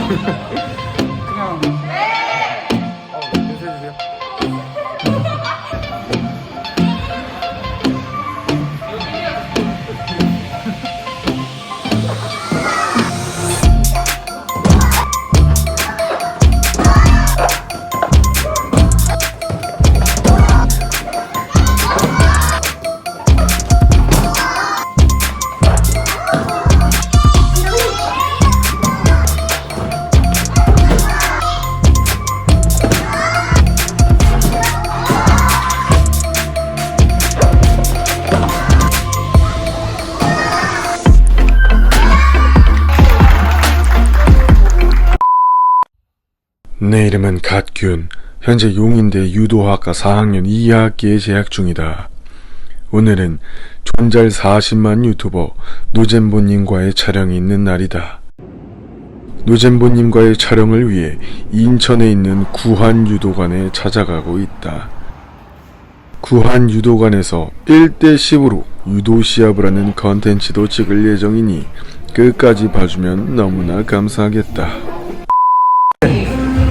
그냥 인사해주세요. 내 이름은 갓균. 현재 용인대 유도학과 4학년 2학기에 재학 중이다. 오늘은 존잘 40만 유튜버 노잼보님과의 촬영이 있는 날이다. 노잼보님과의 촬영을 위해 인천에 있는 구한유도관에 찾아가고 있다. 구한유도관에서 1대10으로 유도 시합을 하는 컨텐츠도 찍을 예정이니 끝까지 봐주면 너무나 감사하겠다.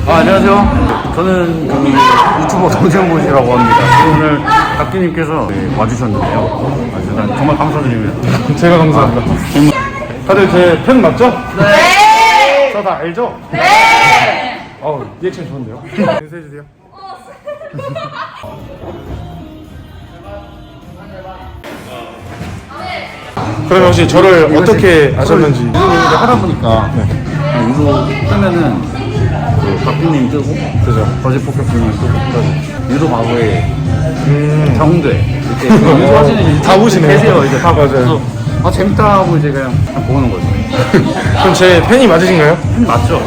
안녕하세요. 저는 유튜버 정재훈이라고 합니다. 오늘 갓균님께서 와주셨는데요. 일단 정말 감사드립니다. 제가 감사합니다. 다들 제 팬 맞죠? 네! 저 다 알죠? 네! 리액션 좋은데요? 인사해주세요. 그러면 혹시 저를 어떻게 아셨는지. 유도 하다 보니까 유도 뜨면은 그 갓균님 뜨고 거짓 포켓님 뜨고 유도 바보의 정대 이렇게 유도 하시는 분이 다 보시네요. 계세요. 이제 다 맞아요. 보셔서 재밌다 하고 이제 그냥 보는 거죠. 그럼 제 팬이 맞으신가요? 맞죠?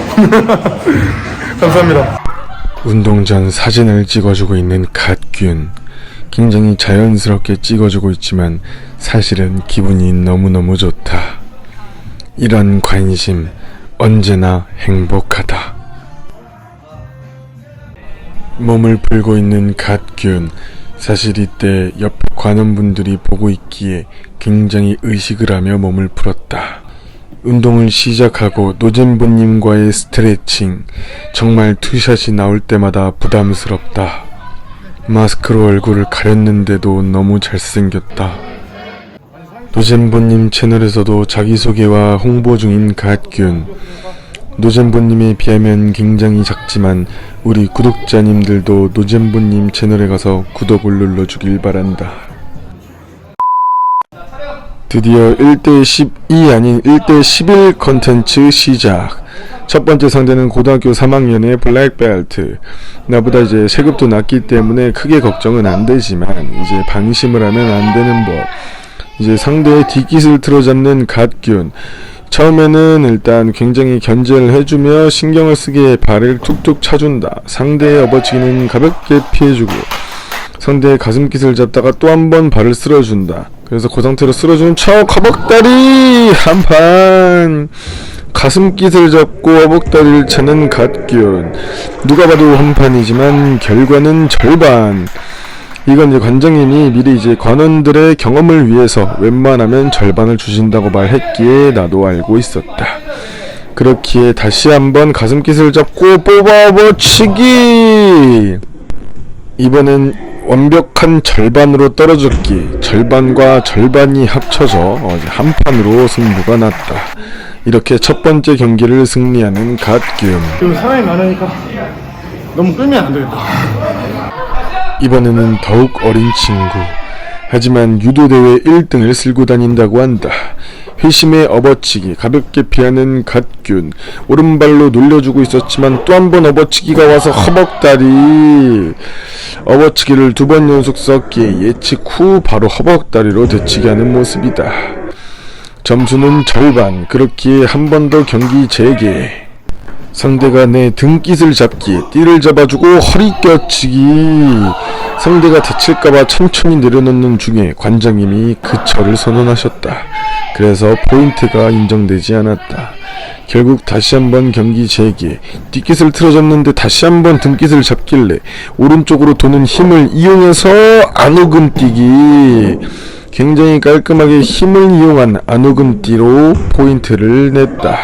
감사합니다. 운동 전 사진을 찍어주고 있는 갓균. 굉장히 자연스럽게 찍어주고 있지만 사실은 기분이 너무너무 좋다. 이런 관심 언제나 행복하다. 몸을 풀고 있는 갓균. 사실 이때 옆에 관원분들이 보고 있기에 굉장히 의식을 하며 몸을 풀었다. 운동을 시작하고 노잼보님과의 스트레칭. 정말 투샷이 나올 때마다 부담스럽다. 마스크로 얼굴을 가렸는데도 너무 잘생겼다. 노잼보님 채널에서도 자기소개와 홍보 중인 갓균. 노잼보님에 비하면 굉장히 작지만 우리 구독자님들도 노잼보님 채널에 가서 구독을 눌러주길 바란다. 드디어 1대12 아닌 1대11 컨텐츠 시작. 첫 번째 상대는 고등학교 3학년의 블랙벨트. 나보다 이제 체급도 낮기 때문에 크게 걱정은 안 되지만 이제 방심을 하면 안 되는 법. 이제 상대의 뒷깃을 틀어잡는 갓균. 처음에는 일단 굉장히 견제를 해주며 신경을 쓰게 발을 툭툭 차준다. 상대의 업어치기는 가볍게 피해주고 상대의 가슴깃을 잡다가 또 한 번 발을 쓸어준다. 그래서 그 상태로 쓸어주는 척 허벅다리 한판. 가슴깃을 잡고 허벅다리를 차는 갓균. 누가 봐도 한판이지만 결과는 절반. 이건 이제 관장님이 미리 이제 관원들의 경험을 위해서 웬만하면 절반을 주신다고 말했기에 나도 알고 있었다. 그렇기에 다시 한번 가슴깃을 잡고 뽑아버치기. 이번엔 완벽한 절반으로 떨어졌기. 절반과 절반이 합쳐져 한 판으로 승부가 났다. 이렇게 첫 번째 경기를 승리하는 갓균. 지금 사람이 많으니까 너무 끌면 안 되겠다. 이번에는 더욱 어린 친구. 하지만 유도대회 1등을 쓸고 다닌다고 한다. 회심의 업어치기 가볍게 피하는 갓균. 오른발로 놀려주고 있었지만 또 한 번 업어치기가 와서 허벅다리. 업어치기를 2번 연속 썼기에 예측 후 바로 허벅다리로 되치게 하는 모습이다. 점수는 절반. 그렇기에 한 번 더 경기 재개. 상대가 내 등깃을 잡기에 띠를 잡아주고 허리 껴치기. 상대가 다칠까봐 천천히 내려놓는 중에 관장님이 그철을 선언하셨다. 그래서 포인트가 인정되지 않았다. 결국 다시 한번 경기 재개. 뒷깃을 틀어잡는데 다시 한번 등깃을 잡길래 오른쪽으로 도는 힘을 이용해서 안우근 뛰기. 굉장히 깔끔하게 힘을 이용한 안우근 띠로 포인트를 냈다.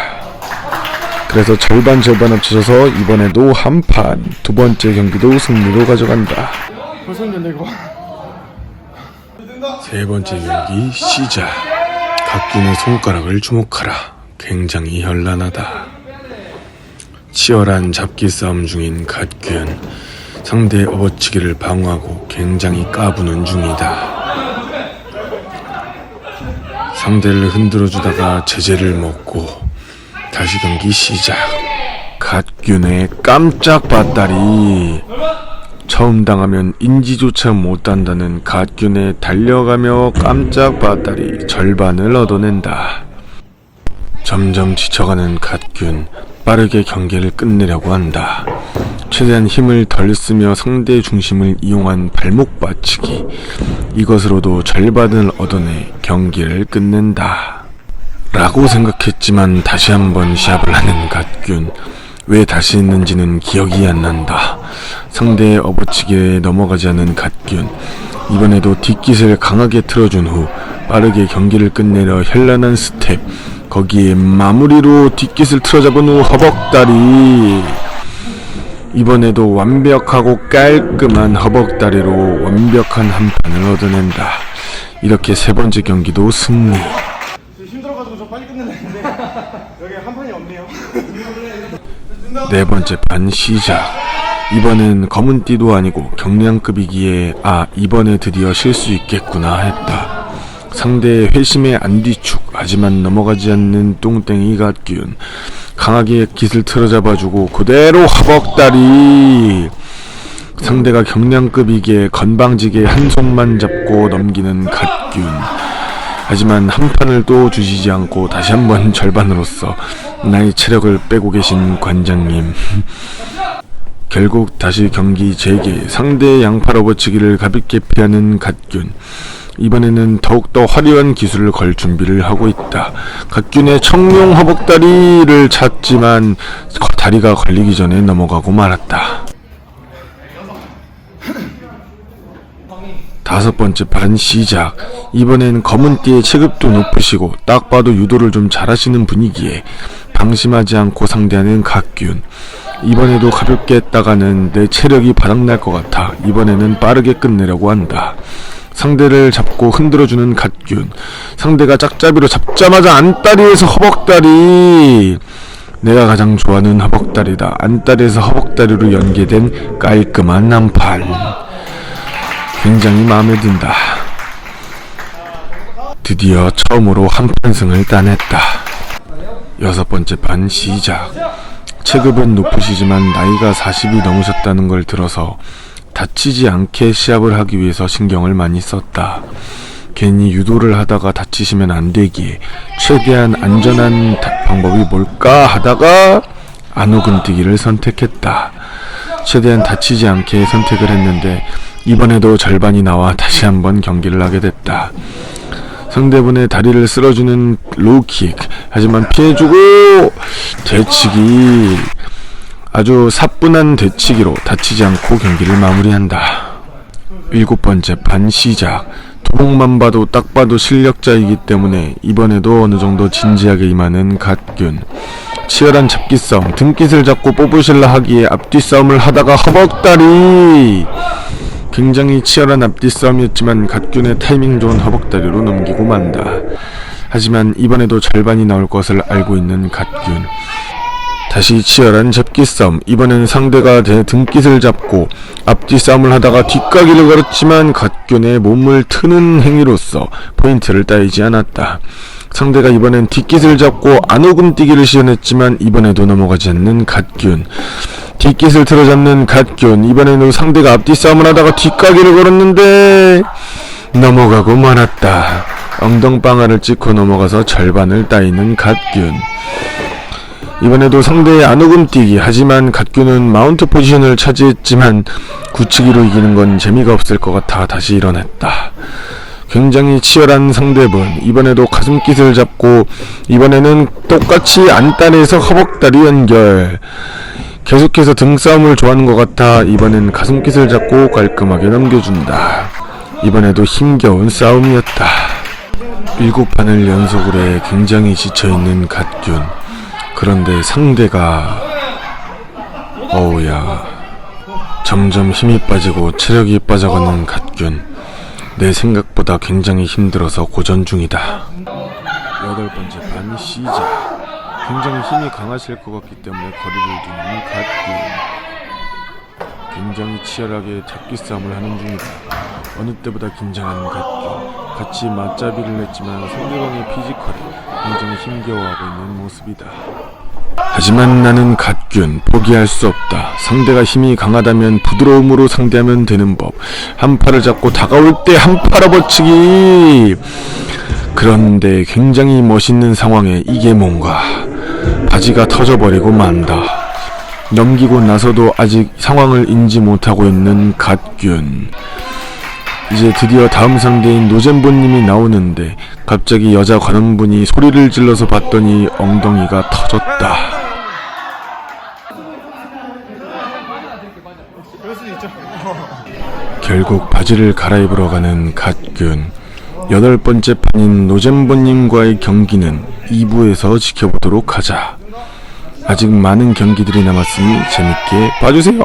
그래서 절반 합쳐져서 이번에도 한판, 두 번째 경기도 승리로 가져간다. 벌써 힘든데 이거. 세 번째 경기 시작. 갓균의 손가락을 주목하라. 굉장히 현란하다. 치열한 잡기 싸움 중인 갓균. 상대의 업어치기를 방어하고 굉장히 까부는 중이다. 상대를 흔들어주다가 제재를 먹고 다시 경기 시작. 갓균의 깜짝 밭다리. 처음 당하면 인지조차 못한다는 갓균에 달려가며 깜짝 밭다리 절반을 얻어낸다. 점점 지쳐가는 갓균. 빠르게 경기를 끝내려고 한다. 최대한 힘을 덜 쓰며 상대의 중심을 이용한 발목 받치기. 이것으로도 절반을 얻어내 경기를 끝낸다. 라고 생각했지만 다시 한번 시합을 하는 갓균. 왜 다시 했는지는 기억이 안 난다. 상대의 업어치기에 넘어가지 않은 갓균. 이번에도 뒷깃을 강하게 틀어준 후 빠르게 경기를 끝내려 현란한 스텝. 거기에 마무리로 뒷깃을 틀어잡은 후 허벅다리. 이번에도 완벽하고 깔끔한 허벅다리로 완벽한 한 판을 얻어낸다. 이렇게 세 번째 경기도 승리. 힘들어가지고 좀 빨리 끝내려 했는데 여기 한 판이 없네요. 네 번째 판 시작. 이번엔 검은 띠도 아니고 경량급이기에 이번에 드디어 실 수 있겠구나 했다. 상대의 회심에 안 뒤축. 하지만 넘어가지 않는 똥땡이 갓균. 강하게 깃을 틀어잡아주고 그대로 허벅다리. 상대가 경량급이기에 건방지게 한 손만 잡고 넘기는 갓균. 하지만 한 판을 또 주시지 않고 다시 한번 절반으로써 나의 체력을 빼고 계신 관장님. 결국 다시 경기 재개. 상대의 양팔 업어치기를 가볍게 피하는 갓균. 이번에는 더욱더 화려한 기술을 걸 준비를 하고 있다. 갓균의 청룡 허벅다리를 찾지만 다리가 걸리기 전에 넘어가고 말았다. 다섯 번째 판 시작. 이번엔 검은띠의 체급도 높으시고 딱 봐도 유도를 좀 잘하시는 분위기에 방심하지 않고 상대하는 갓균. 이번에도 가볍게 했다가는 내 체력이 바닥날 것 같아 이번에는 빠르게 끝내려고 한다. 상대를 잡고 흔들어주는 갓균. 상대가 짝잡이로 잡자마자 안다리에서 허벅다리. 내가 가장 좋아하는 허벅다리다. 안다리에서 허벅다리로 연계된 깔끔한 한판. 굉장히 마음에 든다. 드디어 처음으로 한판승을 따냈다. 여섯 번째 판 시작. 체급은 높으시지만 나이가 40이 넘으셨다는 걸 들어서 다치지 않게 시합을 하기 위해서 신경을 많이 썼다. 괜히 유도를 하다가 다치시면 안 되기에 최대한 안전한 방법이 뭘까 하다가 안우근뛰기를 선택했다. 최대한 다치지 않게 선택을 했는데 이번에도 절반이 나와 다시 한번 경기를 하게 됐다. 상대분의 다리를 쓸어주는 로우킥. 하지만 피해주고 되치기. 아주 사뿐한 되치기로 다치지 않고 경기를 마무리한다. 일곱 번째 판 시작. 도목만 봐도 딱 봐도 실력자이기 때문에 이번에도 어느 정도 진지하게 임하는 갓균. 치열한 잡기 싸움. 등깃을 잡고 뽑으실라 하기에 앞뒤 싸움을 하다가 허벅다리. 굉장히 치열한 앞뒤 싸움이었지만 갓균의 타이밍 좋은 허벅다리로 넘기고 만다. 하지만 이번에도 절반이 나올 것을 알고 있는 갓균. 다시 치열한 잡기 싸움. 이번엔 상대가 등깃을 잡고 앞뒤 싸움을 하다가 뒷가기를 걸었지만 갓균의 몸을 트는 행위로서 포인트를 따이지 않았다. 상대가 이번엔 뒷깃을 잡고 안우근뛰기를 시연했지만 이번에도 넘어가지 않는 갓균. 뒷깃을 틀어잡는 갓균. 이번에는 상대가 앞뒤 싸움을 하다가 뒷가기를 걸었는데 넘어가고 말았다. 엉덩방아를 찍고 넘어가서 절반을 따이는 갓균. 이번에도 상대의 안우근뛰기. 하지만 갓균은 마운트 포지션을 차지했지만 굳히기로 이기는 건 재미가 없을 것 같아 다시 일어났다. 굉장히 치열한 상대분. 이번에도 가슴깃을 잡고 이번에는 똑같이 안다리에서 허벅다리 연결. 계속해서 등싸움을 좋아하는 것 같아 이번엔 가슴깃을 잡고 깔끔하게 넘겨준다. 이번에도 힘겨운 싸움이었다. 7판을 연속으로 해 굉장히 지쳐있는 갓균. 그런데 상대가 어우야, 점점 힘이 빠지고 체력이 빠져가는 갓균. 내 생각보다 굉장히 힘들어서 고전 중이다. 8번째 반 시작. 굉장히 힘이 강하실 것 같기 때문에 거리를 두는 갓균. 굉장히 치열하게 잡기 싸움을 하는 중이다. 어느 때보다 긴장하는 갓균. 같이 맞잡이를 했지만 상대방의 피지컬에 굉장히 힘겨워하고 있는 모습이다. 하지만 나는 갓균, 포기할 수 없다. 상대가 힘이 강하다면 부드러움으로 상대하면 되는 법. 한 팔을 잡고 다가올 때 한 팔 업어치기. 그런데 굉장히 멋있는 상황에 이게 뭔가, 바지가 터져버리고 만다. 넘기고 나서도 아직 상황을 인지 못하고 있는 갓균. 이제 드디어 다음 상대인 노잼보님이 나오는데 갑자기 여자 관원분이 소리를 질러서 봤더니 엉덩이가 터졌다. 결국 바지를 갈아입으러 가는 갓균. 8번째 판인 노잼보님과의 경기는 2부에서 지켜보도록 하자. 아직 많은 경기들이 남았으니 재밌게 봐주세요.